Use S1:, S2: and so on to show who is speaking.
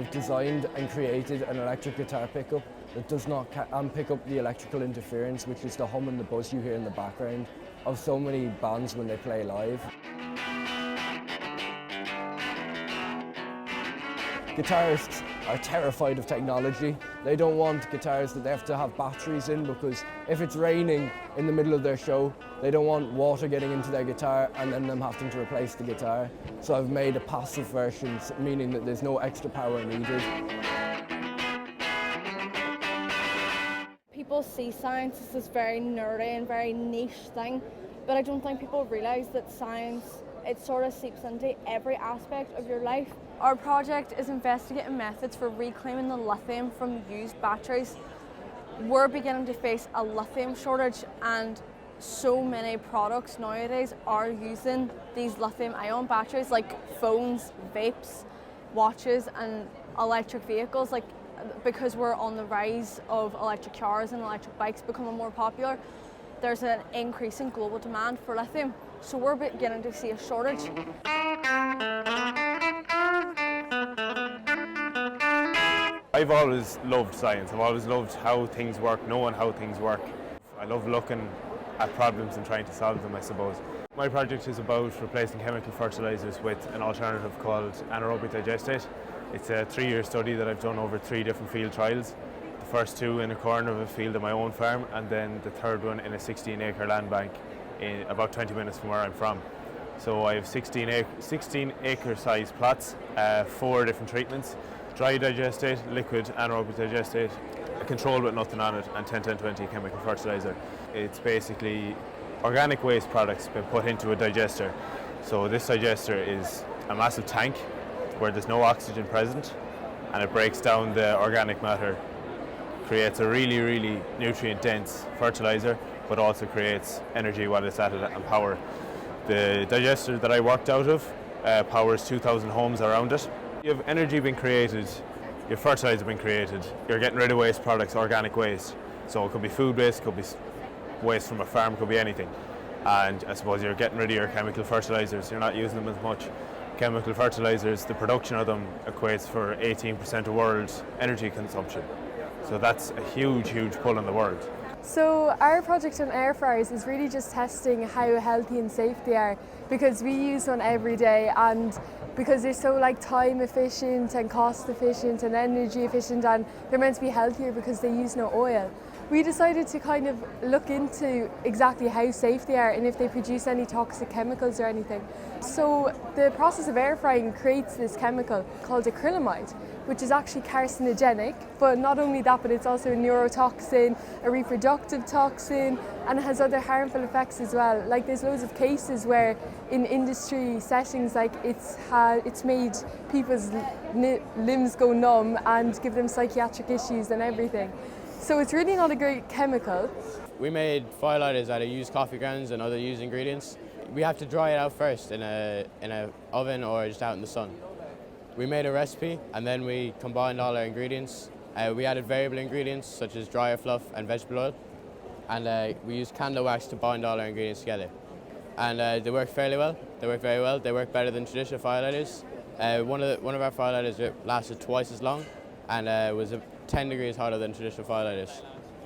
S1: I've designed and created an electric guitar pickup that does not pick up the electrical interference, which is the hum and the buzz you hear in the background of so many bands when they play live. Guitarists are terrified of technology. They don't want guitars that they have to have batteries in, because if it's raining in the middle of their show, they don't want water getting into their guitar and then them having to replace the guitar. So I've made a passive version, meaning that there's no extra power needed.
S2: People see science as this very nerdy and very niche thing, but I don't think people realise that science, it sort of seeps into every aspect of your life. Our project is investigating methods for reclaiming the lithium from used batteries. We're beginning to face a lithium shortage, and so many products nowadays are using these lithium-ion batteries, like phones, vapes, watches and electric vehicles. Because we're on the rise of electric cars and electric bikes becoming more popular, there's an increase in global demand for lithium. So we're beginning to see a shortage.
S3: I've always loved science. I've always loved how things work, knowing how things work. I love looking at problems and trying to solve them, I suppose. My project is about replacing chemical fertilisers with an alternative called anaerobic digestate. It's a 3-year study that I've done over 3 different field trials. The first 2 in a corner of a field at my own farm, and then the third one in a 16-acre land bank in about 20 minutes from where I'm from. So I have 16 acre size plots, 4 different treatments: dry digestate, liquid anaerobic digestate, a control with nothing on it, and 10-10-20 chemical fertiliser. It's basically organic waste products been put into a digester. So this digester is a massive tank where there's no oxygen present, and it breaks down the organic matter, creates a really, really nutrient dense fertiliser, but also creates energy while it's at it and power. The digester that I worked out of powers 2,000 homes around it. You have energy being created, your fertiliser being created, you're getting rid of waste products, organic waste. So it could be food waste, could be waste from a farm, could be anything. And I suppose you're getting rid of your chemical fertilisers, you're not using them as much. Chemical fertilisers, the production of them equates for 18% of world energy consumption. So that's a huge, huge pull in the world.
S4: So our project on air fryers is really just testing how healthy and safe they are, because we use one every day, and because they're so time efficient and cost efficient and energy efficient, and they're meant to be healthier because they use no oil. We decided to kind of look into exactly how safe they are and if they produce any toxic chemicals or anything. So the process of air frying creates this chemical called acrylamide, which is actually carcinogenic, but not only that, but it's also a neurotoxin, a reproductive toxin, and it has other harmful effects as well. There's loads of cases where in industry settings, it's made people's limbs go numb and give them psychiatric issues and everything. So it's really not a great chemical.
S5: We made firelighters out of used coffee grounds and other used ingredients. We have to dry it out first in a oven or just out in the sun. We made a recipe and then we combined all our ingredients. We added variable ingredients such as dryer fluff and vegetable oil, and we used candle wax to bind all our ingredients together. And they work fairly well. They work very well. They work better than traditional firelighters. One of our firelighters lasted twice as long and was 10 degrees hotter than traditional firelighters.